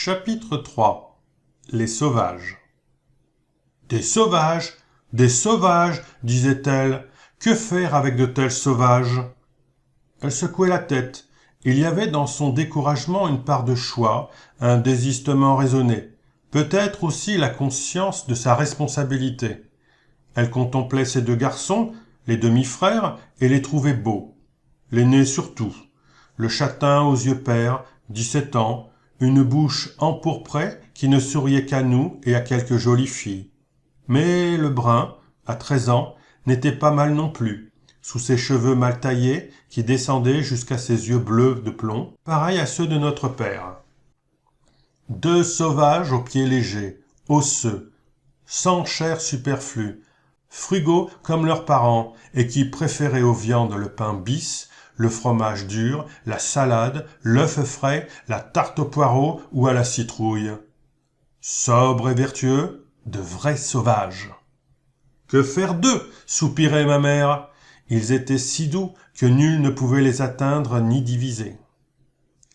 Chapitre 3 Les sauvages. Des sauvages, disait-elle. Que faire avec de tels sauvages? Elle secouait la tête. Il y avait dans son découragement une part de choix, un désistement raisonné, peut-être aussi la conscience de sa responsabilité. Elle contemplait ses deux garçons, les demi-frères, et les trouvait beaux. L'aîné surtout, le châtain aux yeux pères, 17 ans, une bouche empourprée qui ne souriait qu'à nous et à quelques jolies filles. Mais le brun, à 13 ans, n'était pas mal non plus, sous ses cheveux mal taillés qui descendaient jusqu'à ses yeux bleus de plomb, pareils à ceux de notre père. Deux sauvages aux pieds légers, osseux, sans chair superflue, frugaux comme leurs parents et qui préféraient aux viandes le pain bis, le fromage dur, la salade, l'œuf frais, la tarte aux poireaux ou à la citrouille. Sobres et vertueux, de vrais sauvages. Que faire d'eux? Soupirait ma mère. Ils étaient si doux que nul ne pouvait les atteindre ni diviser.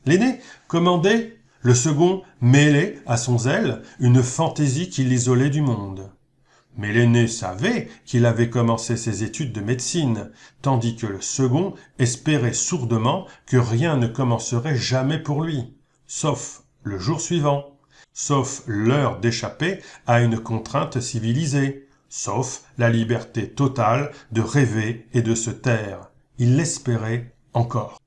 L'aîné commandait, le second mêlait à son zèle une fantaisie qui l'isolait du monde. Mais l'aîné savait qu'il avait commencé ses études de médecine, tandis que le second espérait sourdement que rien ne commencerait jamais pour lui, sauf le jour suivant, sauf l'heure d'échapper à une contrainte civilisée, sauf la liberté totale de rêver et de se taire. Il l'espérait encore.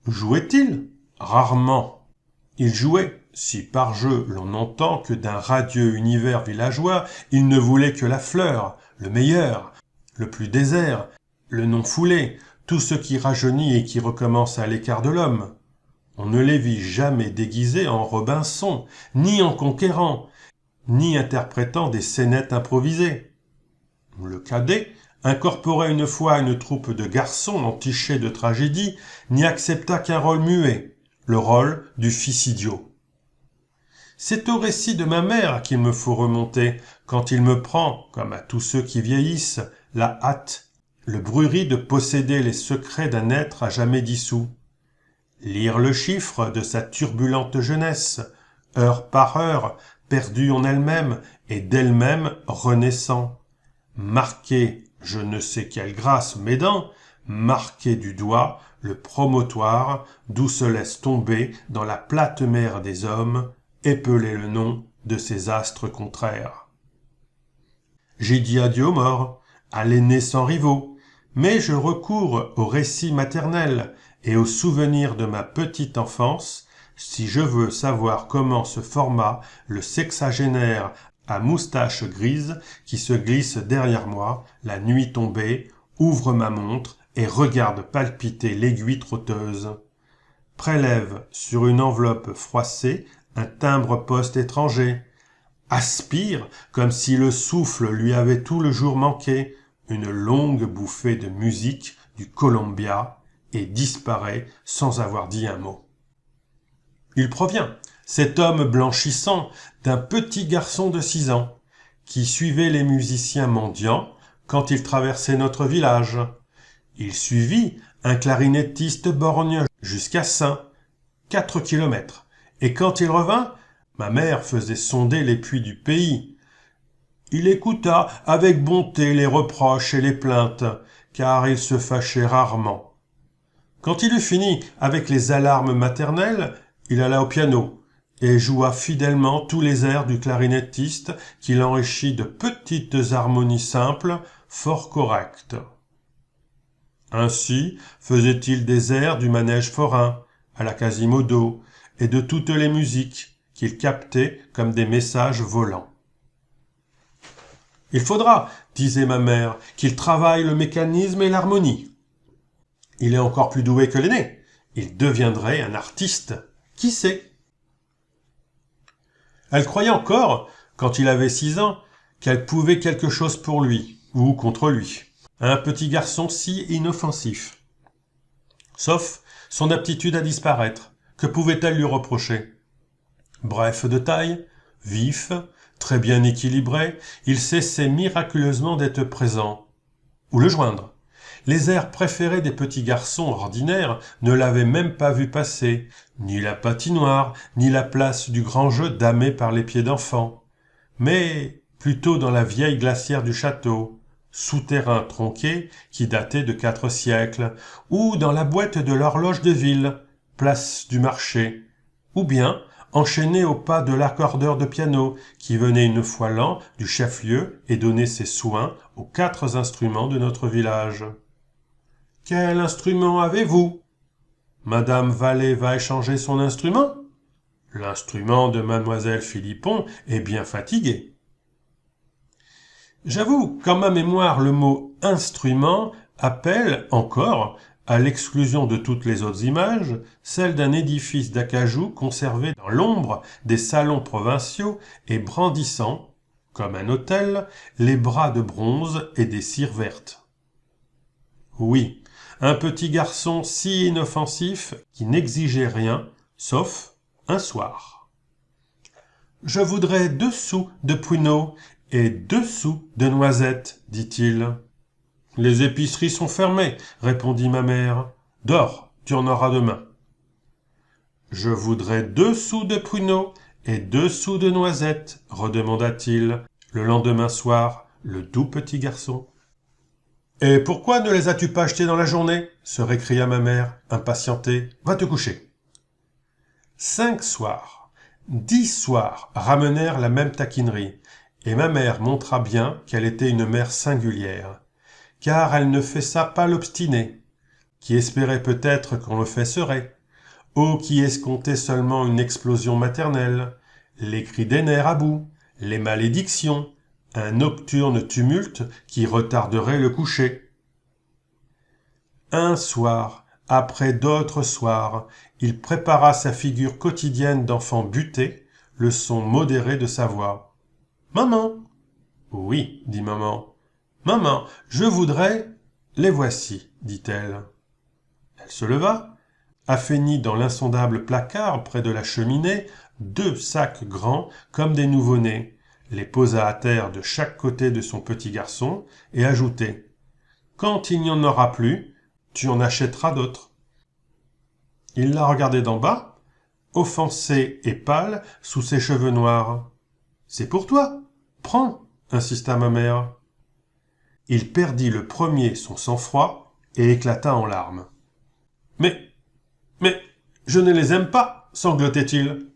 Jouait-il? Rarement. Il jouait. Si par jeu l'on entend que d'un radieux univers villageois, il ne voulait que la fleur, le meilleur, le plus désert, le non foulé, tout ce qui rajeunit et qui recommence à l'écart de l'homme. On ne les vit jamais déguisés en Robinson, ni en conquérant, ni interprétant des scénettes improvisées. Le cadet incorpora une fois une troupe de garçons entichés de tragédie, n'y accepta qu'un rôle muet, le rôle du fils idiot. C'est au récit de ma mère qu'il me faut remonter, quand il me prend, comme à tous ceux qui vieillissent, la hâte, le bruit de posséder les secrets d'un être à jamais dissous. Lire le chiffre de sa turbulente jeunesse, heure par heure, perdue en elle-même et d'elle-même renaissant. Marquer, je ne sais quelle grâce m'aidant, marquer du doigt le promontoire d'où se laisse tomber dans la plate mer des hommes, épeler le nom de ces astres contraires. J'ai dit adieu aux morts, à l'aîné sans rivaux, mais je recours au récit maternel et aux souvenirs de ma petite enfance, si je veux savoir comment se forma le sexagénaire à moustache grise qui se glisse derrière moi, la nuit tombée, ouvre ma montre et regarde palpiter l'aiguille trotteuse. Prélève sur une enveloppe froissée un timbre-poste étranger, aspire, comme si le souffle lui avait tout le jour manqué, une longue bouffée de musique du Columbia et disparaît sans avoir dit un mot. Il provient, cet homme blanchissant, d'un petit garçon de 6 ans, qui suivait les musiciens mendiants quand ils traversaient notre village. Il suivit un clarinettiste borgne jusqu'à Saint, 4 kilomètres. Et quand il revint, ma mère faisait sonder les puits du pays. Il écouta avec bonté les reproches et les plaintes, car il se fâchait rarement. Quand il eut fini avec les alarmes maternelles, il alla au piano et joua fidèlement tous les airs du clarinettiste qu'il enrichit de petites harmonies simples, fort correctes. Ainsi faisait-il des airs du manège forain, à la Quasimodo, et de toutes les musiques qu'il captait comme des messages volants. « Il faudra, disait ma mère, qu'il travaille le mécanisme et l'harmonie. Il est encore plus doué que l'aîné. Il deviendrait un artiste. Qui sait ?» Elle croyait encore, quand il avait 6 ans, qu'elle pouvait quelque chose pour lui, ou contre lui. Un petit garçon si inoffensif. Sauf son aptitude à disparaître. Que pouvait-elle lui reprocher? Bref de taille, vif, très bien équilibré, il cessait miraculeusement d'être présent. Où le joindre? Les airs préférés des petits garçons ordinaires ne l'avaient même pas vu passer, ni la patinoire, ni la place du grand jeu damé par les pieds d'enfants, mais plutôt dans la vieille glacière du château, souterrain tronqué qui datait de 4 siècles, ou dans la boîte de l'horloge de ville, place du marché, ou bien enchaîné au pas de l'accordeur de piano qui venait une fois l'an du chef-lieu et donnait ses soins aux 4 instruments de notre village. « Quel instrument avez-vous ? Madame Vallée va échanger son instrument ? L'instrument de mademoiselle Philippon est bien fatigué. » J'avoue qu'en ma mémoire le mot « instrument » appelle encore, à l'exclusion de toutes les autres images, celle d'un édifice d'acajou conservé dans l'ombre des salons provinciaux et brandissant, comme un autel, les bras de bronze et des cires vertes. Oui, un petit garçon si inoffensif qui n'exigeait rien, sauf un soir. « Je voudrais 2 sous de pruneaux et 2 sous de noisettes, dit-il. « Les épiceries sont fermées, répondit ma mère. « Dors, tu en auras demain. »« Je voudrais 2 sous de pruneaux et 2 sous de noisettes, redemanda-t-il, le lendemain soir, le doux petit garçon. « Et pourquoi ne les as-tu pas achetés dans la journée ?» se récria ma mère, impatientée. « Va te coucher. » 5 soirs, 10 soirs ramenèrent la même taquinerie, et ma mère montra bien qu'elle était une mère singulière, car elle ne fessa pas l'obstinée, qui espérait peut-être qu'on le fesserait, ou qui escomptait seulement une explosion maternelle, les cris des nerfs à bout, les malédictions, un nocturne tumulte qui retarderait le coucher. Un soir, après d'autres soirs, il prépara sa figure quotidienne d'enfant buté, le son modéré de sa voix. « Maman !»« Oui, dit maman. »« Maman, je voudrais... »« Les voici, dit-elle. » Elle se leva, affeignit dans l'insondable placard près de la cheminée 2 sacs grands comme des nouveau-nés, les posa à terre de chaque côté de son petit garçon et ajoutait « Quand il n'y en aura plus, tu en achèteras d'autres. » Il la regardait d'en bas, offensé et pâle sous ses cheveux noirs. « C'est pour toi, prends, insista ma mère. Il perdit le premier son sang-froid et éclata en larmes. « Mais, je ne les aime pas, sanglotait-il. »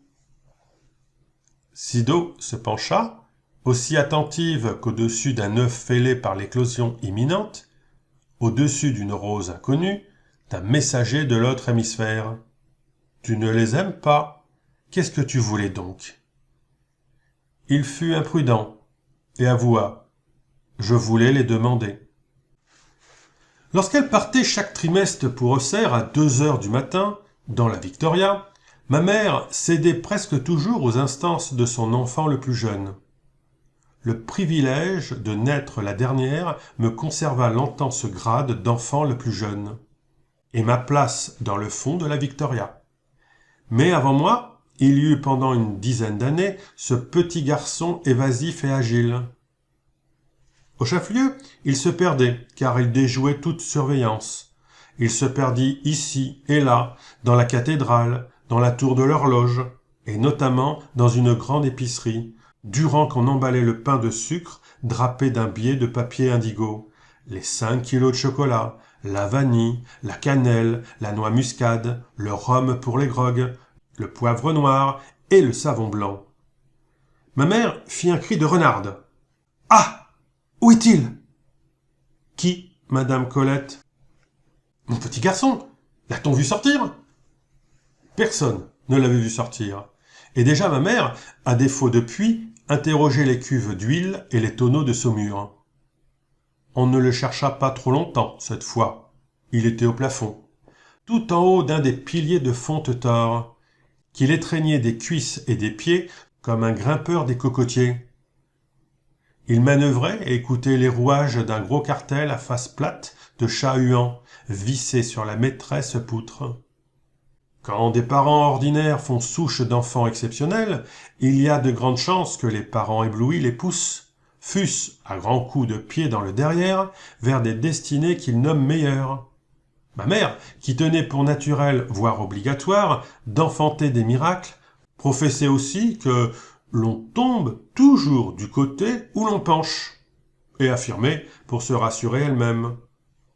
Sido se pencha, aussi attentive qu'au-dessus d'un œuf fêlé par l'éclosion imminente, au-dessus d'une rose inconnue, d'un messager de l'autre hémisphère. « Tu ne les aimes pas. Qu'est-ce que tu voulais donc ?» Il fut imprudent et avoua « Je voulais les demander. » Lorsqu'elle partait chaque trimestre pour Auxerre à 2 heures du matin, dans la Victoria, ma mère cédait presque toujours aux instances de son enfant le plus jeune. Le privilège de naître la dernière me conserva longtemps ce grade d'enfant le plus jeune, et ma place dans le fond de la Victoria. Mais avant moi, il y eut pendant une dizaine d'années ce petit garçon évasif et agile. Au chef-lieu, il se perdait, car il déjouait toute surveillance. Il se perdit ici et là, dans la cathédrale, dans la tour de l'horloge, et notamment dans une grande épicerie, durant qu'on emballait le pain de sucre drapé d'un biais de papier indigo, les 5 kilos de chocolat, la vanille, la cannelle, la noix muscade, le rhum pour les grogs, le poivre noir et le savon blanc. Ma mère fit un cri de renarde. « Ah ! Où est-il » ? « Qui, madame Colette ?»« Mon petit garçon. L'a-t-on vu sortir ?» Personne ne l'avait vu sortir. Et déjà ma mère, à défaut de puits, interrogeait les cuves d'huile et les tonneaux de saumure. On ne le chercha pas trop longtemps, cette fois. Il était au plafond, tout en haut d'un des piliers de fonte-tors, qu'il étreignait des cuisses et des pieds comme un grimpeur des cocotiers. Il manœuvrait et écoutait les rouages d'un gros cartel à face plate de chat-huant, vissé sur la maîtresse poutre. Quand des parents ordinaires font souche d'enfants exceptionnels, il y a de grandes chances que les parents éblouis les poussent, fût-ce à grands coups de pied dans le derrière, vers des destinées qu'il nomme meilleures. Ma mère, qui tenait pour naturel, voire obligatoire, d'enfanter des miracles, professait aussi que l'on tombe toujours du côté où l'on penche, et affirmait, pour se rassurer elle-même,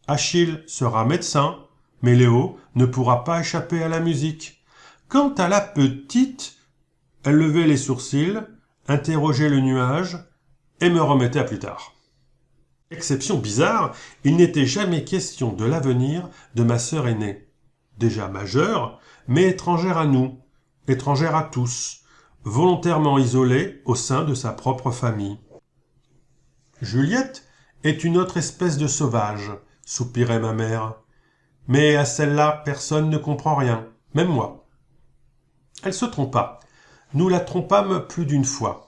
Achille sera médecin, mais Léo ne pourra pas échapper à la musique. Quant à la petite, elle levait les sourcils, interrogeait le nuage, et me remettait à plus tard. Exception bizarre, il n'était jamais question de l'avenir de ma sœur aînée, déjà majeure, mais étrangère à nous, étrangère à tous, volontairement isolée au sein de sa propre famille. Juliette est une autre espèce de sauvage, soupirait ma mère, mais à celle-là personne ne comprend rien, même moi. Elle se trompa. Nous la trompâmes plus d'une fois.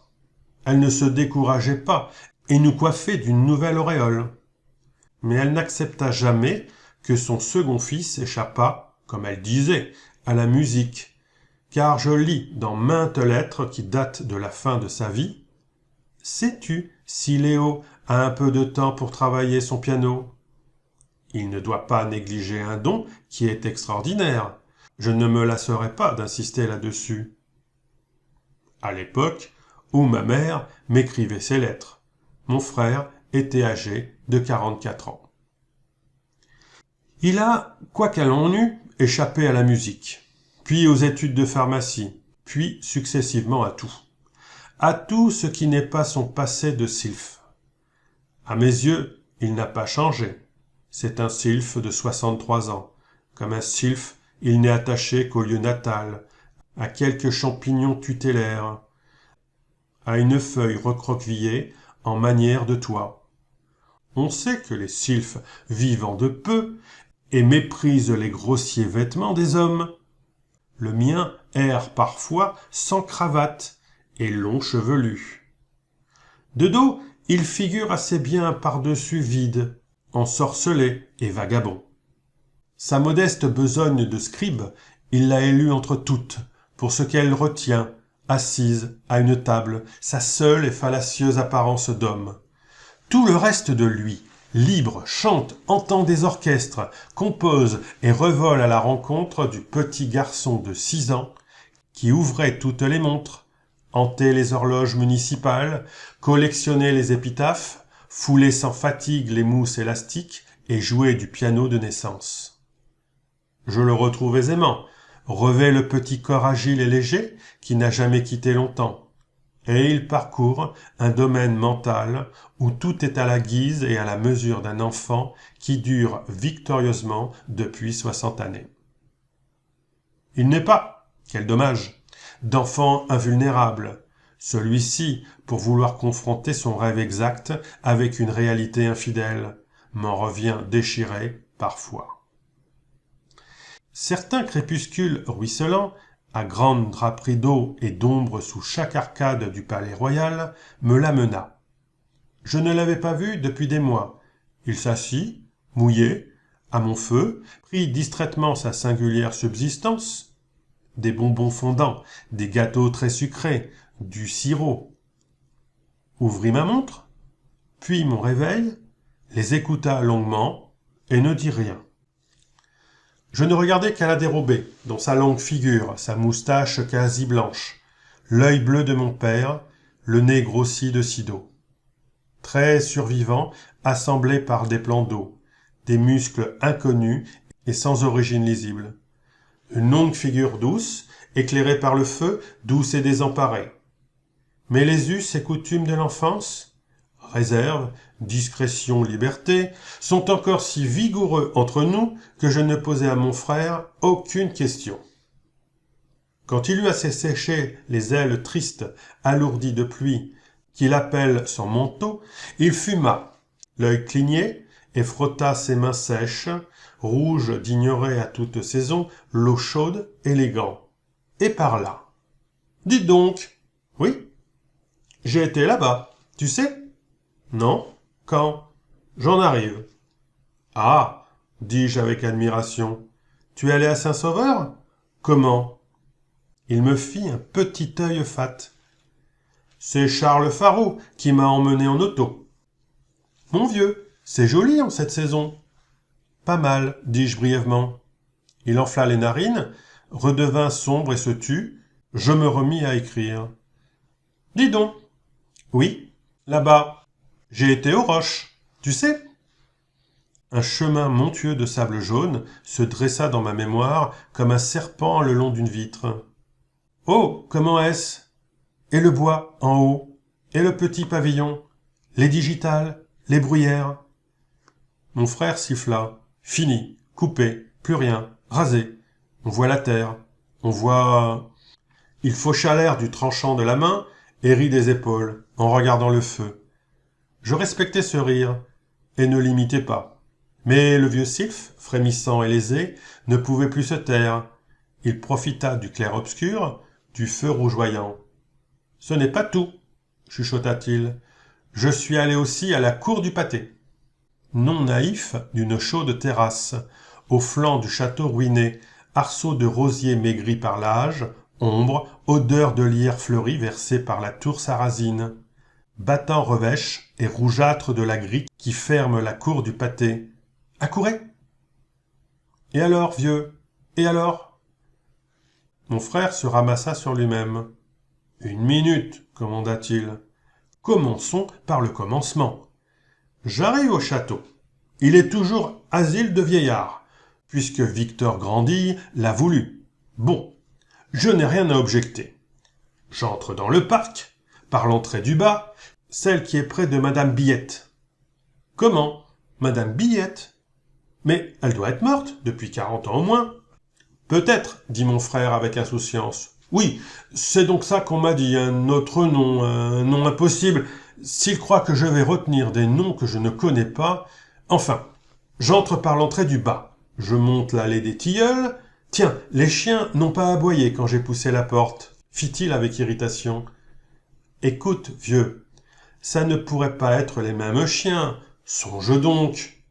Elle ne se décourageait pas et nous coiffait d'une nouvelle auréole. Mais elle n'accepta jamais que son second fils échappât, comme elle disait, à la musique, car je lis dans maintes lettres qui datent de la fin de sa vie « Sais-tu si Léo a un peu de temps pour travailler son piano ?» Il ne doit pas négliger un don qui est extraordinaire. Je ne me lasserai pas d'insister là-dessus. À l'époque où ma mère m'écrivait ses lettres, mon frère était âgé de 44 ans. Il a, quoiqu'elle en eût, échappé à la musique, puis aux études de pharmacie, puis successivement à tout. À tout ce qui n'est pas son passé de sylphe. À mes yeux, il n'a pas changé. C'est un sylphe de 63 ans. Comme un sylphe, il n'est attaché qu'au lieu natal, à quelques champignons tutélaires, à une feuille recroquevillée en manière de toit. On sait que les sylphes vivent en de peu et méprisent les grossiers vêtements des hommes. Le mien erre parfois sans cravate et long chevelu. De dos, il figure assez bien par-dessus vide, ensorcelé et vagabond. Sa modeste besogne de scribe, il l'a élue entre toutes, pour ce qu'elle retient, assise à une table, sa seule et fallacieuse apparence d'homme. Tout le reste de lui, libre, chante, entend des orchestres, compose et revole à la rencontre du petit garçon de 6 ans qui ouvrait toutes les montres, hantait les horloges municipales, collectionnait les épitaphes, foulait sans fatigue les mousses élastiques et jouait du piano de naissance. Je le retrouve aisément, revêt le petit corps agile et léger qui n'a jamais quitté longtemps, et il parcourt un domaine mental où tout est à la guise et à la mesure d'un enfant qui dure victorieusement depuis 60 années. Il n'est pas, quel dommage, d'enfant invulnérable, celui-ci pour vouloir confronter son rêve exact avec une réalité infidèle, m'en revient déchiré parfois. Certains crépuscules ruisselants, à grandes draperies d'eau et d'ombre sous chaque arcade du palais royal, me l'amena. Je ne l'avais pas vu depuis des mois. Il s'assit, mouillé, à mon feu, prit distraitement sa singulière subsistance, des bonbons fondants, des gâteaux très sucrés, du sirop. Ouvrit ma montre, puis mon réveil, les écouta longuement et ne dit rien. Je ne regardais qu'à la dérobée, dans sa longue figure, sa moustache quasi blanche, l'œil bleu de mon père, le nez grossi de Sido. Traits survivants, assemblés par des plans d'eau, des muscles inconnus et sans origine lisible. Une longue figure douce, éclairée par le feu, douce et désemparée. Mais les us et coutumes de l'enfance, réserve, discrétion, liberté, sont encore si vigoureux entre nous que je ne posai à mon frère aucune question. Quand il eut assez séché les ailes tristes, alourdies de pluie, qu'il appelle son manteau, il fuma, l'œil cligné, et frotta ses mains sèches, rouges d'ignorer à toute saison l'eau chaude et les gants. Et parla. « Dites donc. »« Oui. »« J'ai été là-bas, tu sais ?»« Non. Quand ?»« J'en arrive. »« Ah !» dis-je avec admiration. « Tu es allé à Saint-Sauveur ? Comment ?» Il me fit un petit œil fat. C'est Charles Faraud qui m'a emmené en auto. Mon vieux, c'est joli en cette saison. Pas mal, dis-je brièvement. Il enfla les narines, redevint sombre et se tut. Je me remis à écrire. Dis donc. Oui, là-bas. J'ai été aux Roches, tu sais. Un chemin montueux de sable jaune se dressa dans ma mémoire comme un serpent le long d'une vitre. Oh, comment est-ce? Et le bois, en haut, et le petit pavillon, les digitales, les bruyères. Mon frère siffla. Fini, coupé, plus rien, rasé. On voit la terre, on voit... Il faucha l'air du tranchant de la main et rit des épaules, en regardant le feu. Je respectais ce rire, et ne l'imitais pas. Mais le vieux sylphe, frémissant et lésé, ne pouvait plus se taire. Il profita du clair-obscur, du feu rougeoyant. « Ce n'est pas tout, » chuchota-t-il. « Je suis allé aussi à la cour du pâté. » Non naïf d'une chaude terrasse, au flanc du château ruiné, arceaux de rosiers maigris par l'âge, ombre, odeur de lierre fleurie versée par la tour sarrasine, battant revêche et rougeâtre de la grille qui ferme la cour du pâté. Accourez. Et alors, vieux, et alors? Mon frère se ramassa sur lui-même. Une minute, commanda-t-il. Commençons par le commencement. J'arrive au château. Il est toujours asile de vieillards, puisque Victor Grandille l'a voulu. Bon, je n'ai rien à objecter. J'entre dans le parc, par l'entrée du bas, celle qui est près de Madame Billette. Comment? Madame Billette? Mais elle doit être morte depuis 40 ans au moins. Peut-être, dit mon frère avec insouciance. Oui, c'est donc ça qu'on m'a dit, un autre nom, un nom impossible. S'il croit que je vais retenir des noms que je ne connais pas... Enfin, j'entre par l'entrée du bas. Je monte l'allée des tilleuls. Tiens, les chiens n'ont pas aboyé quand j'ai poussé la porte, fit-il avec irritation. Écoute, vieux, ça ne pourrait pas être les mêmes chiens. Songe donc.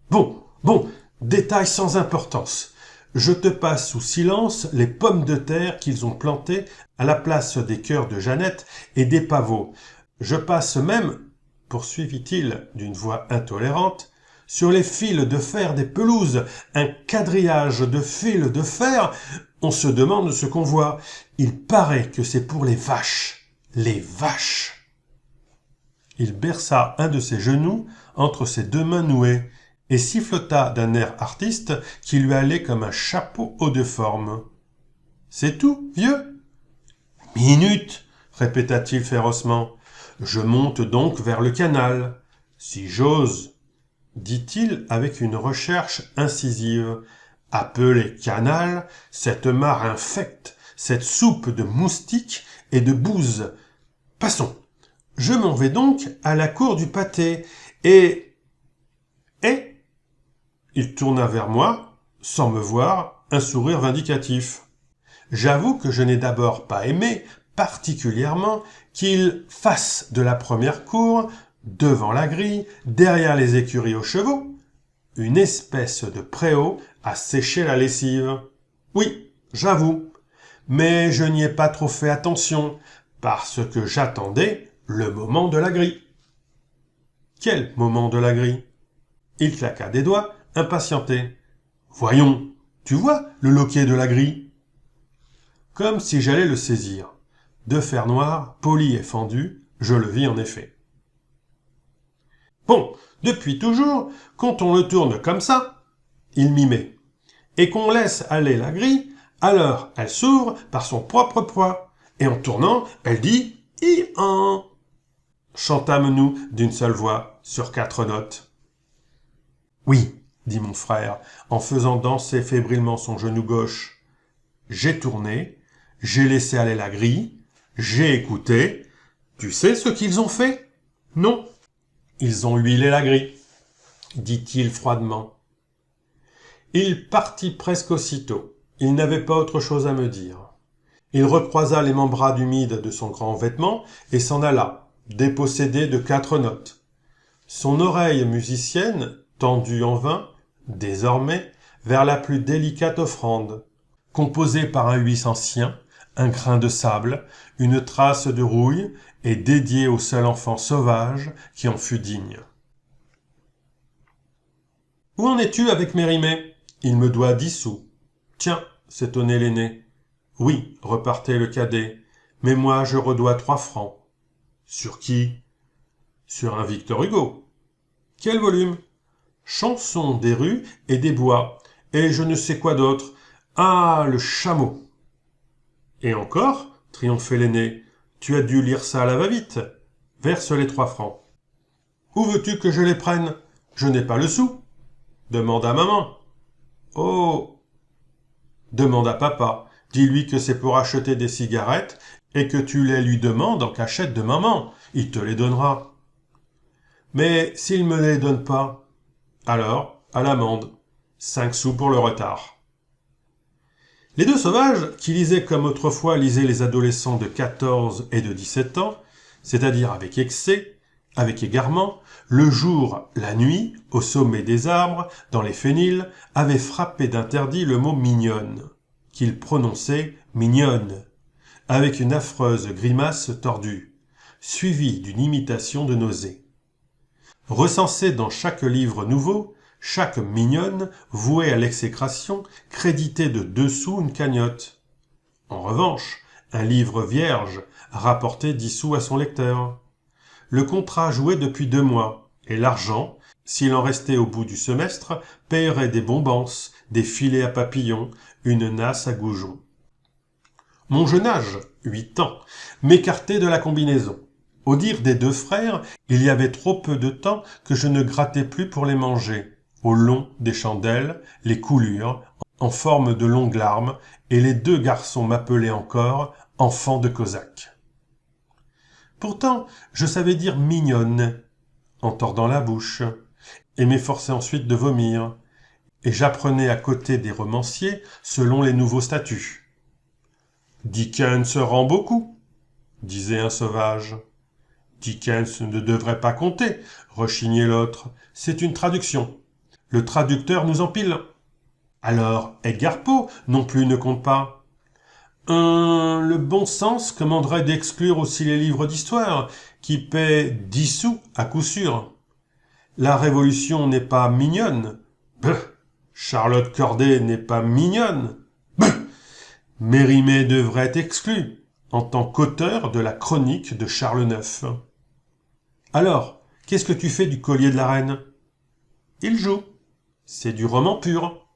Bon, détail sans importance. Je te passe sous silence les pommes de terre qu'ils ont plantées à la place des cœurs de Jeannette et des pavots. Je passe même, poursuivit-il d'une voix intolérante, sur les fils de fer des pelouses, un quadrillage de fils de fer. On se demande ce qu'on voit. Il paraît que c'est pour les vaches. Les vaches. Il berça un de ses genoux entre ses deux mains nouées et sifflota d'un air artiste qui lui allait comme un chapeau haut de forme. « C'est tout, vieux ?»« Minute !» répéta-t-il férocement. « Je monte donc vers le canal. Si j'ose, dit-il avec une recherche incisive. Appeler canal cette mare infecte, cette soupe de moustiques et de bouse. Passons. Je m'en vais donc à la cour du pâté et... Il tourna vers moi, sans me voir, un sourire vindicatif. J'avoue que je n'ai d'abord pas aimé, particulièrement, qu'il fasse de la première cour, devant la grille, derrière les écuries aux chevaux, une espèce de préau à sécher la lessive. Oui, j'avoue, mais je n'y ai pas trop fait attention, parce que j'attendais le moment de la grille. Quel moment de la grille? Il claqua des doigts, impatienté. Voyons, tu vois le loquet de la grille? Comme si j'allais le saisir. De fer noir, poli et fendu, je le vis en effet. Bon, depuis toujours, quand on le tourne comme ça, il mimait, et qu'on laisse aller la grille, alors elle s'ouvre par son propre poids, et en tournant, elle dit « I-an ». Chantâmes-nous d'une seule voix, sur 4 notes. Oui, dit mon frère, en faisant danser fébrilement son genou gauche. J'ai tourné, j'ai laissé aller la grille, j'ai écouté. Tu sais ce qu'ils ont fait? Non. Ils ont huilé la grille, dit-il froidement. Il partit presque aussitôt. Il n'avait pas autre chose à me dire. Il recroisa les membranes humides de son grand vêtement et s'en alla, dépossédé de 4 notes. Son oreille musicienne, tendue en vain, désormais, vers la plus délicate offrande, composée par un 800 sien, un grain de sable, une trace de rouille, et dédié au seul enfant sauvage qui en fut digne. « Où en es-tu avec Mérimée ? Il me doit 10 sous. »« Tiens, » s'étonnait l'aîné. « Oui, repartait le cadet, mais moi je redois 3 francs. »« Sur qui ? » ?»« Sur un Victor Hugo. »« Quel volume ? » ?»« Chansons des rues et des bois, et je ne sais quoi d'autre. Ah, le chameau !»« Et encore ?» triomphait l'aîné. « Tu as dû lire ça à la va-vite. Verse les 3 francs. »« Où veux-tu que je les prenne ? Je n'ai pas le sou. » Demande à maman. Oh ! Demande à papa. Dis-lui que c'est pour acheter des cigarettes et que tu les lui demandes en cachette de maman. Il te les donnera. Mais s'il me les donne pas, alors, à l'amende. 5 sous pour le retard. Les 2 sauvages, qui lisaient comme autrefois lisaient les adolescents de 14 et de 17 ans, c'est-à-dire avec excès, avec égarement, le jour, la nuit, au sommet des arbres, dans les fenils, avaient frappé d'interdit le mot mignonne, qu'ils prononçaient mignonne, avec une affreuse grimace tordue, suivie d'une imitation de nausée. Recensée dans chaque livre nouveau, chaque mignonne, vouée à l'exécration, créditait de 2 sous une cagnotte. En revanche, un livre vierge rapportait 10 sous à son lecteur. Le contrat jouait depuis 2 mois, et l'argent, s'il en restait au bout du semestre, payerait des bombances, des filets à papillons, une nasse à goujons. Mon jeune âge, 8 ans, m'écartait de la combinaison. Au dire des 2 frères, il y avait trop peu de temps que je ne grattais plus pour les manger, au long des chandelles, les coulures, en forme de longues larmes, et les 2 garçons m'appelaient encore « enfant de cosaque ». Pourtant, je savais dire « mignonne » en tordant la bouche, et m'efforçais ensuite de vomir, et j'apprenais à côté des romanciers selon les nouveaux statuts. « Dickens rend beaucoup », disait un sauvage. « Dickens ne devrait pas compter », rechignait l'autre, « c'est une traduction. Le traducteur nous empile. » Alors, Edgar Poe non plus ne compte pas. Le bon sens commanderait d'exclure aussi les livres d'histoire, qui paient 10 sous à coup sûr. La Révolution n'est pas mignonne. Charlotte Corday n'est pas mignonne. Mérimée devrait être exclue, en tant qu'auteur de la chronique de Charles IX. Alors, qu'est-ce que tu fais du collier de la reine ? Il joue. C'est du roman pur.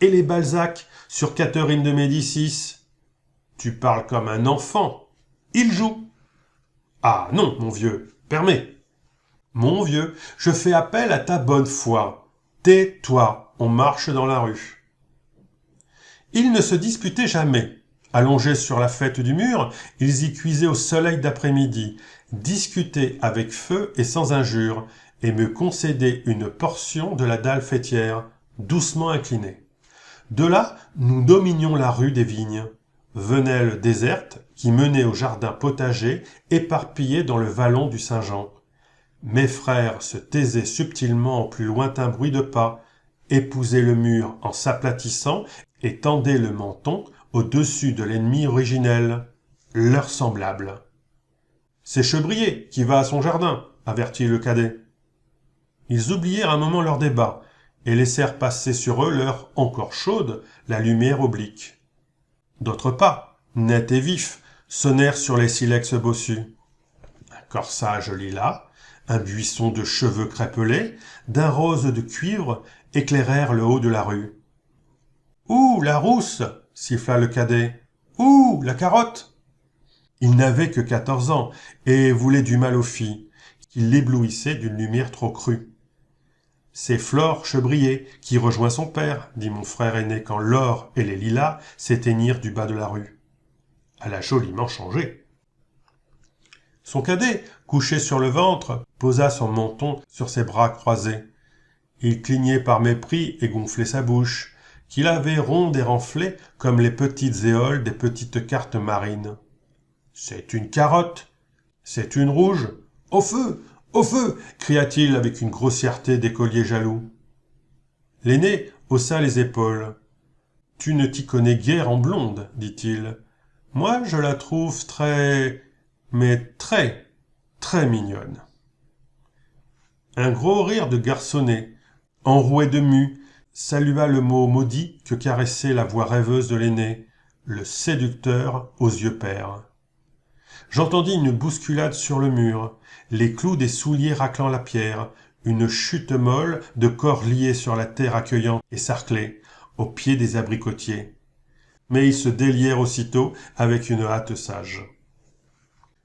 Et les Balzac sur Catherine de Médicis ? Tu parles comme un enfant. Il joue. Ah non, mon vieux, permets. Mon vieux, je fais appel à ta bonne foi. Tais-toi, on marche dans la rue. Ils ne se disputaient jamais. Allongés sur la faîte du mur, ils y cuisaient au soleil d'après-midi, discutaient avec feu et sans injure, et me concédaient une portion de la dalle faîtière, doucement inclinée. De là, nous dominions la rue des Vignes, venelle déserte qui menait au jardin potager éparpillé dans le vallon du Saint-Jean. Mes frères se taisaient subtilement au plus lointain bruit de pas, épousaient le mur en s'aplatissant et tendaient le menton au-dessus de l'ennemi originel, leur semblable. « C'est Chebrier qui va à son jardin », avertit le cadet. Ils oublièrent un moment leur débat et laissèrent passer sur eux l'heure encore chaude, la lumière oblique. D'autres pas, nets et vifs, sonnèrent sur les silex bossus. Un corsage lilas, un buisson de cheveux crépelés, d'un rose de cuivre, éclairèrent le haut de la rue. « Ouh, la rousse !» siffla le cadet. « Ouh, la carotte !» Il n'avait que 14 ans et voulait du mal aux filles, qui l'éblouissaient d'une lumière trop crue. « C'est Flore Chebrier qui rejoint son père, dit mon frère aîné quand l'or et les lilas s'éteignirent du bas de la rue. Elle a joliment changé. Son cadet, couché sur le ventre, posa son menton sur ses bras croisés. Il clignait par mépris et gonflait sa bouche, qu'il avait ronde et renflée comme les petites éoles des petites cartes marines. « C'est une carotte, c'est une rouge, au feu, au feu !» cria-t-il avec une grossièreté d'écolier jaloux. L'aîné haussa les épaules. « Tu ne t'y connais guère en blonde, dit-il. Moi, je la trouve mais très mignonne. Un gros rire de garçonnet, enroué de mue, salua le mot maudit que caressait la voix rêveuse de l'aîné, le séducteur aux yeux pères. J'entendis une bousculade sur le mur, les clous des souliers raclant la pierre, une chute molle de corps liés sur la terre accueillante et sarclée, au pied des abricotiers. Mais ils se délièrent aussitôt avec une hâte sage.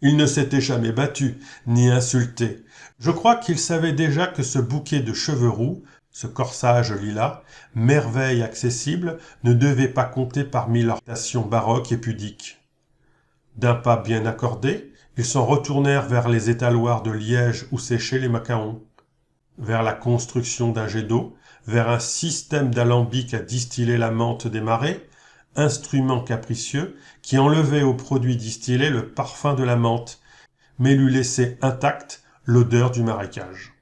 Ils ne s'étaient jamais battus, ni insultés. Je crois qu'ils savaient déjà que ce bouquet de cheveux roux, ce corsage lilas, merveille accessible, ne devait pas compter parmi leurs nations baroques et pudiques. D'un pas bien accordé, ils s'en retournèrent vers les étaloirs de liège où séchaient les macarons, vers la construction d'un jet d'eau, vers un système d'alambic à distiller la menthe des marais, instrument capricieux qui enlevait au produit distillé le parfum de la menthe, mais lui laissait intacte l'odeur du marécage.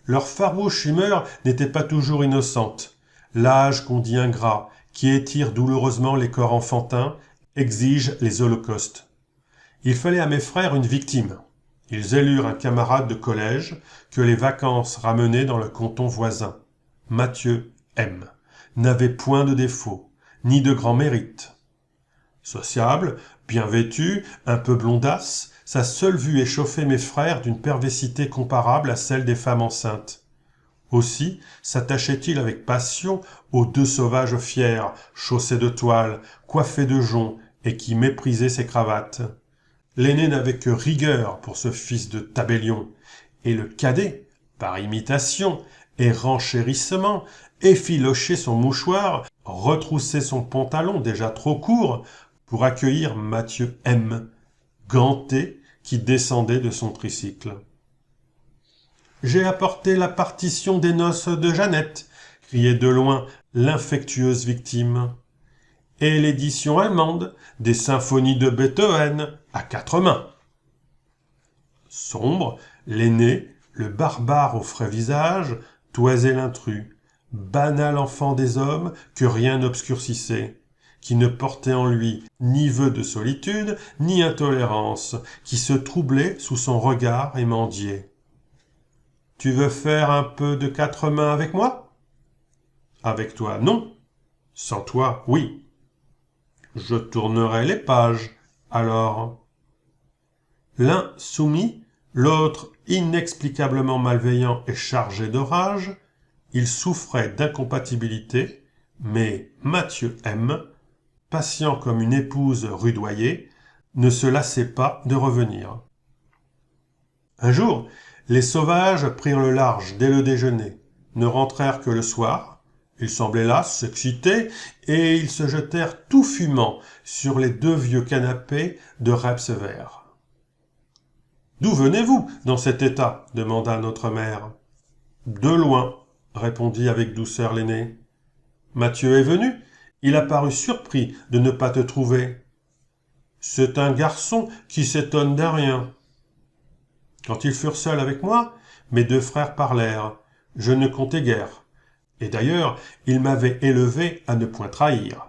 Leur farouche humeur n'était pas toujours innocente. L'âge qu'on dit ingrat, qui étire douloureusement les corps enfantins, exige les holocaustes. Il fallait à mes frères une victime. Ils élurent un camarade de collège que les vacances ramenaient dans le canton voisin. Mathieu M. n'avait point de défaut, ni de grand mérite. Sociable, bien vêtu, un peu blondasse, sa seule vue échauffait mes frères d'une perversité comparable à celle des femmes enceintes. Aussi s'attachait-il avec passion aux deux sauvages fiers, chaussés de toile, coiffés de joncs et qui méprisaient ses cravates. L'aîné n'avait que rigueur pour ce fils de tabellion, et le cadet, par imitation et renchérissement, effilochait son mouchoir, retroussait son pantalon déjà trop court pour accueillir Mathieu M, ganté, qui descendait de son tricycle. « J'ai apporté la partition des noces de Jeannette », criait de loin l'infectueuse victime, « et l'édition allemande des symphonies de Beethoven à 4 mains. » Sombre, l'aîné, le barbare au frais visage, toisait l'intrus, banal enfant des hommes que rien n'obscurcissait, qui ne portait en lui ni vœu de solitude, ni intolérance, qui se troublait sous son regard et mendiait. « Tu veux faire un peu de 4 mains avec moi ? » ?»« Avec toi, non. Sans toi, oui. »« Je tournerai les pages, alors. » L'un soumis, l'autre inexplicablement malveillant et chargé de rage, il souffrait d'incompatibilité, mais Mathieu M, patient comme une épouse rudoyée, ne se lassait pas de revenir. Un jour, les sauvages prirent le large dès le déjeuner, ne rentrèrent que le soir, ils semblaient las, s'exciter, et ils se jetèrent tout fumant sur les 2 vieux canapés de reps verts. « D'où venez-vous dans cet état ?» demanda notre mère. « De loin, » répondit avec douceur l'aîné. « Mathieu est venu, il a paru surpris de ne pas te trouver. C'est un garçon qui s'étonne de rien. » Quand ils furent seuls avec moi, mes 2 frères parlèrent. Je ne comptais guère. Et d'ailleurs, ils m'avaient élevé à ne point trahir.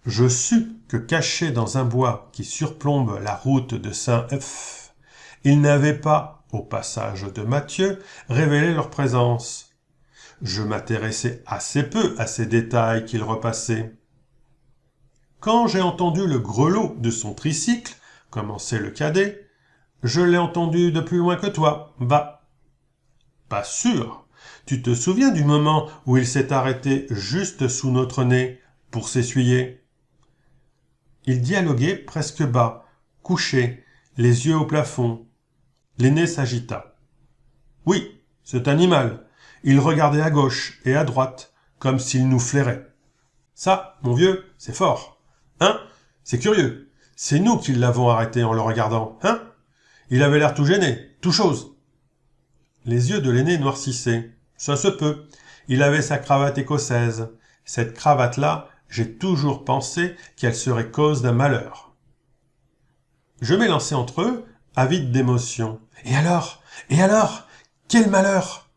Je sus que caché dans un bois qui surplombe la route de Saint-F, ils n'avaient pas, au passage de Mathieu, révélé leur présence. Je m'intéressais assez peu à ces détails qu'ils repassaient. Quand j'ai entendu le grelot de son tricycle, commençait le cadet, je l'ai entendu de plus loin que toi, bah. Pas sûr. Tu te souviens du moment où il s'est arrêté juste sous notre nez pour s'essuyer ? Il dialoguait presque bas, couché, les yeux au plafond. L'aîné s'agita. Oui, cet animal. Il regardait à gauche et à droite, comme s'il nous flairait. Ça, mon vieux, c'est fort. Hein ? C'est curieux. C'est nous qui l'avons arrêté en le regardant, hein ? Il avait l'air tout gêné, tout chose. Les yeux de l'aîné noircissaient. Ça se peut. Il avait sa cravate écossaise. Cette cravate-là, j'ai toujours pensé qu'elle serait cause d'un malheur. Je m'élançai entre eux, avide d'émotion. Et alors ? Quel malheur ?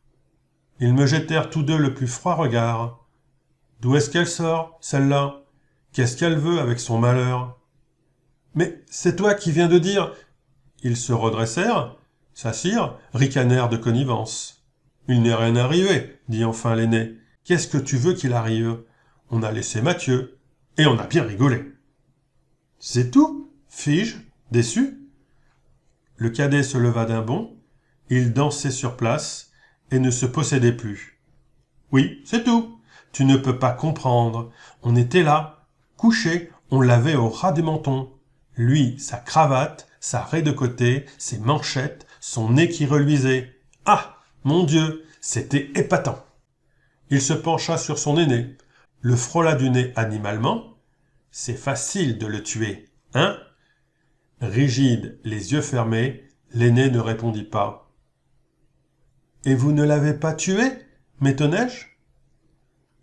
Ils me jetèrent tous 2 le plus froid regard. D'où est-ce qu'elle sort, celle-là ? Qu'est-ce qu'elle veut avec son malheur? Mais c'est toi qui viens de dire... Ils se redressèrent, s'assirent, ricanèrent de connivence. Il n'est rien arrivé, dit enfin l'aîné. Qu'est-ce que tu veux qu'il arrive? On a laissé Mathieu, et on a bien rigolé. C'est tout? Fis-je, déçu. Le cadet se leva d'un bond, il dansait sur place, et ne se possédait plus. Oui, c'est tout. Tu ne peux pas comprendre. On était là, couché, on l'avait au ras des mentons. Lui, sa cravate, sa raie de côté, ses manchettes, son nez qui reluisait. Ah, mon Dieu, c'était épatant. Il se pencha sur son aîné, le frôla du nez animalement. C'est facile de le tuer, hein? Rigide, les yeux fermés, l'aîné ne répondit pas. Et vous ne l'avez pas tué? M'étonnai-je?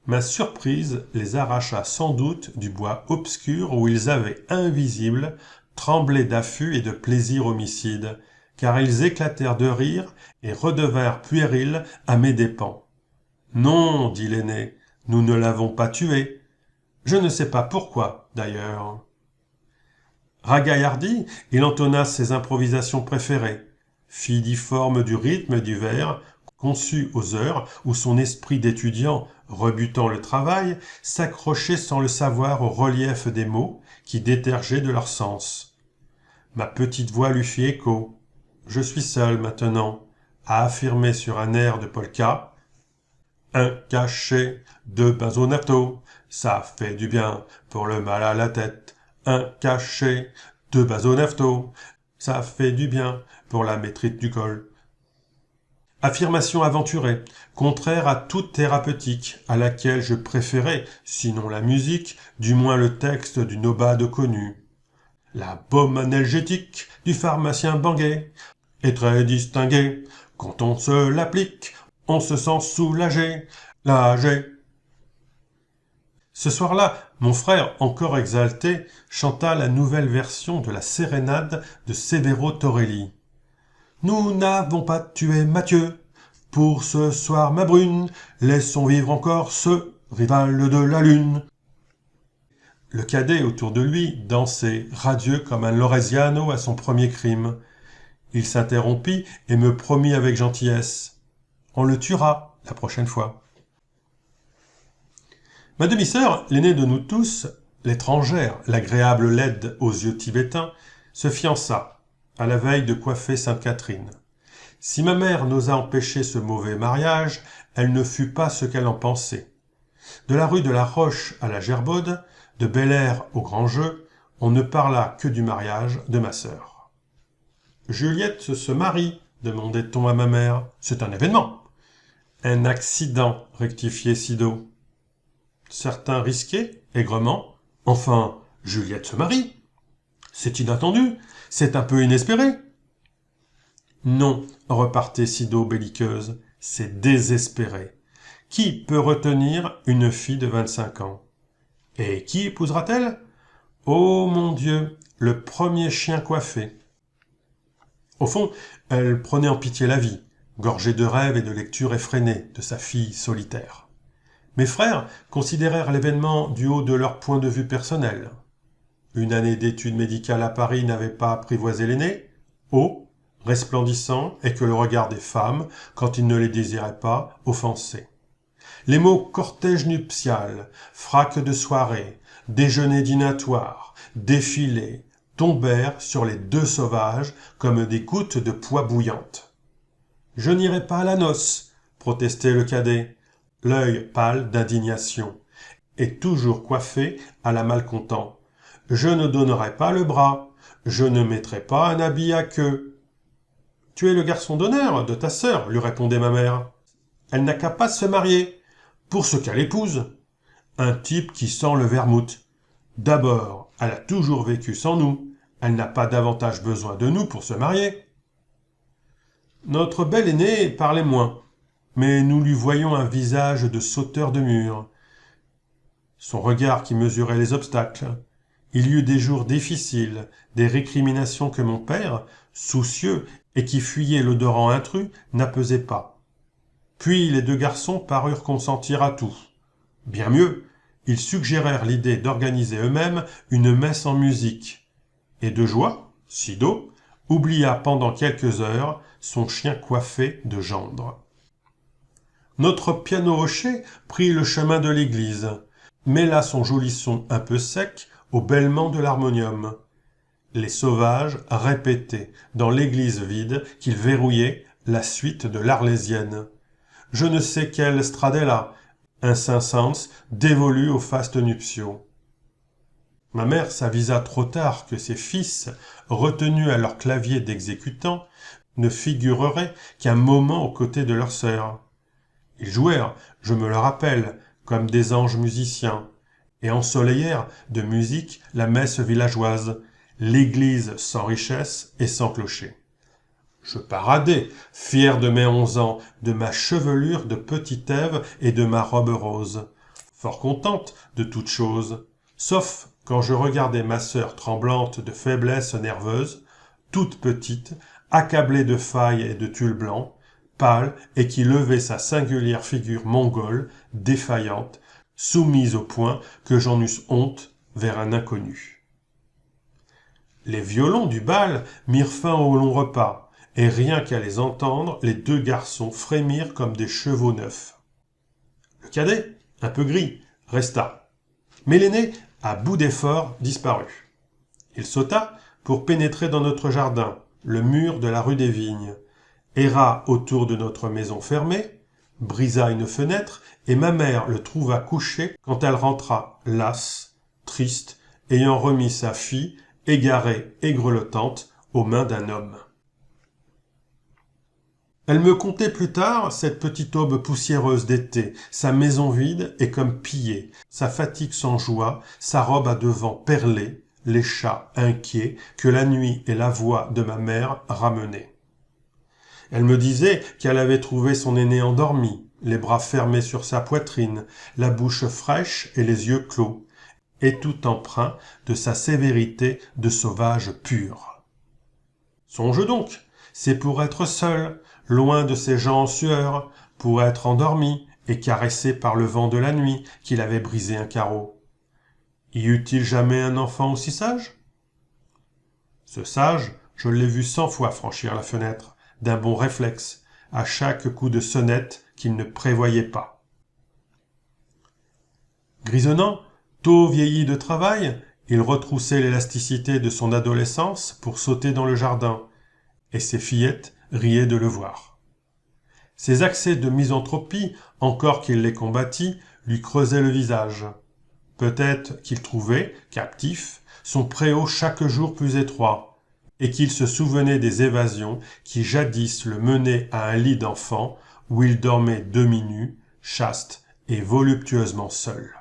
Ma surprise les arracha sans doute du bois obscur où ils avaient, invisibles, tremblé d'affût et de plaisir homicide, car ils éclatèrent de rire et redevinrent puérils à mes dépens. Non, dit l'aîné, nous ne l'avons pas tué. Je ne sais pas pourquoi, d'ailleurs. Ragaillardi, il entonna ses improvisations préférées, fille difforme du rythme et du vers, conçu aux heures où son esprit d'étudiant, rebutant le travail, s'accrochait sans le savoir au relief des mots qui détergeaient de leur sens. Ma petite voix lui fit écho. Je suis seul maintenant, à affirmer sur un air de polka. Un cachet de bazonato, ça fait du bien pour le mal à la tête. Un cachet de bazonato, ça fait du bien pour la métrite du col. Affirmation aventurée, contraire à toute thérapeutique, à laquelle je préférais, sinon la musique, du moins le texte d'une aubade connue. La baume analgétique du pharmacien Banguet est très distinguée. Quand on se l'applique, on se sent soulagé, lâgé. Ce soir-là, mon frère, encore exalté, chanta la nouvelle version de la sérénade de Severo Torelli. Nous n'avons pas tué Mathieu. Pour ce soir, ma brune, laissons vivre encore ce rival de la lune. Le cadet autour de lui dansait, radieux comme un Loresiano à son premier crime. Il s'interrompit et me promit avec gentillesse. On le tuera la prochaine fois. Ma demi-sœur, l'aînée de nous tous, l'étrangère, l'agréable laide aux yeux tibétains, se fiança, à la veille de coiffer Sainte-Catherine. Si ma mère n'osa empêcher ce mauvais mariage, elle ne fut pas ce qu'elle en pensait. De la rue de la Roche à la Gerbaude, de Bel-Air au Grand Jeu, on ne parla que du mariage de ma sœur. « Juliette se marie » demandait-on à ma mère. « C'est un événement. »« Un accident » rectifiait Sido. Certains risquaient, aigrement. « Enfin, Juliette se marie. C'est inattendu, c'est un peu inespéré. » Non, repartait Sido belliqueuse, c'est désespéré. Qui peut retenir une fille de 25 ans? Et qui épousera-t-elle? Oh mon Dieu, le premier chien coiffé. Au fond, elle prenait en pitié la vie, gorgée de rêves et de lectures effrénées de sa fille solitaire. Mes frères considérèrent l'événement du haut de leur point de vue personnel. Une année d'études médicales à Paris n'avait pas apprivoisé l'aîné, haut, resplendissant, et que le regard des femmes, quand ils ne les désiraient pas, offensait. Les mots cortège nuptial, frac de soirée, déjeuner dînatoire, défilé, tombèrent sur les deux sauvages comme des gouttes de poix bouillantes. « Je n'irai pas à la noce, » protestait le cadet, l'œil pâle d'indignation, et toujours coiffé à la malcontent. « Je ne donnerai pas le bras, je ne mettrai pas un habit à queue. »« Tu es le garçon d'honneur de ta sœur, » lui répondait ma mère. « Elle n'a qu'à pas se marier, pour ce qu'elle épouse. Un type qui sent le vermouth. D'abord, elle a toujours vécu sans nous, elle n'a pas davantage besoin de nous pour se marier. » Notre bel aîné parlait moins, mais nous lui voyions un visage de sauteur de mur. Son regard qui mesurait les obstacles. Il y eut des jours difficiles, des récriminations que mon père, soucieux et qui fuyait l'odorant intrus, n'apaisait pas. Puis les deux garçons parurent consentir à tout. Bien mieux, ils suggérèrent l'idée d'organiser eux-mêmes une messe en musique. Et de joie, Sido oublia pendant quelques heures son chien coiffé de gendre. Notre piano rocher prit le chemin de l'église, mêla son joli son un peu sec au bêlement de l'harmonium. Les sauvages répétaient dans l'église vide qu'ils verrouillaient la suite de l'Arlésienne. Je ne sais quelle Stradella, un Saint-Saëns dévolu aux fastes nuptiaux. Ma mère s'avisa trop tard que ses fils, retenus à leur clavier d'exécutants, ne figureraient qu'un moment aux côtés de leur sœur. Ils jouèrent, je me le rappelle, comme des anges musiciens, et ensoleillèrent de musique la messe villageoise, l'église sans richesse et sans clocher. Je paradais, fier de mes 11 ans, de ma chevelure de petite Ève et de ma robe rose, fort contente de toutes choses, sauf quand je regardais ma sœur tremblante de faiblesse nerveuse, toute petite, accablée de failles et de tulle blanc, pâle et qui levait sa singulière figure mongole, défaillante, soumise au point que j'en eusse honte vers un inconnu. Les violons du bal mirent fin au long repas, et rien qu'à les entendre, les deux garçons frémirent comme des chevaux neufs. Le cadet, un peu gris, resta, mais l'aîné, à bout d'effort, disparut. Il sauta pour pénétrer dans notre jardin, le mur de la rue des Vignes, erra autour de notre maison fermée, brisa une fenêtre, et ma mère le trouva couché quand elle rentra, lasse, triste, ayant remis sa fille, égarée et grelottante, aux mains d'un homme. Elle me contait plus tard cette petite aube poussiéreuse d'été, sa maison vide et comme pillée, sa fatigue sans joie, sa robe à devants perlée, les chats inquiets que la nuit et la voix de ma mère ramenaient. Elle me disait qu'elle avait trouvé son aîné endormi, les bras fermés sur sa poitrine, la bouche fraîche et les yeux clos, et tout empreint de sa sévérité de sauvage pur. Songe donc, c'est pour être seul, loin de ces gens en sueur, pour être endormi et caressé par le vent de la nuit qu'il avait brisé un carreau. Y eut-il jamais un enfant aussi sage? Ce sage, je l'ai vu 100 fois franchir la fenêtre, d'un bon réflexe, à chaque coup de sonnette qu'il ne prévoyait pas. Grisonnant, tôt vieilli de travail, il retroussait l'élasticité de son adolescence pour sauter dans le jardin, et ses fillettes riaient de le voir. Ses accès de misanthropie, encore qu'il les combattît, lui creusaient le visage. Peut-être qu'il trouvait, captif, son préau chaque jour plus étroit, et qu'il se souvenait des évasions qui jadis le menaient à un lit d'enfant où il dormait demi-nu, chaste et voluptueusement seul.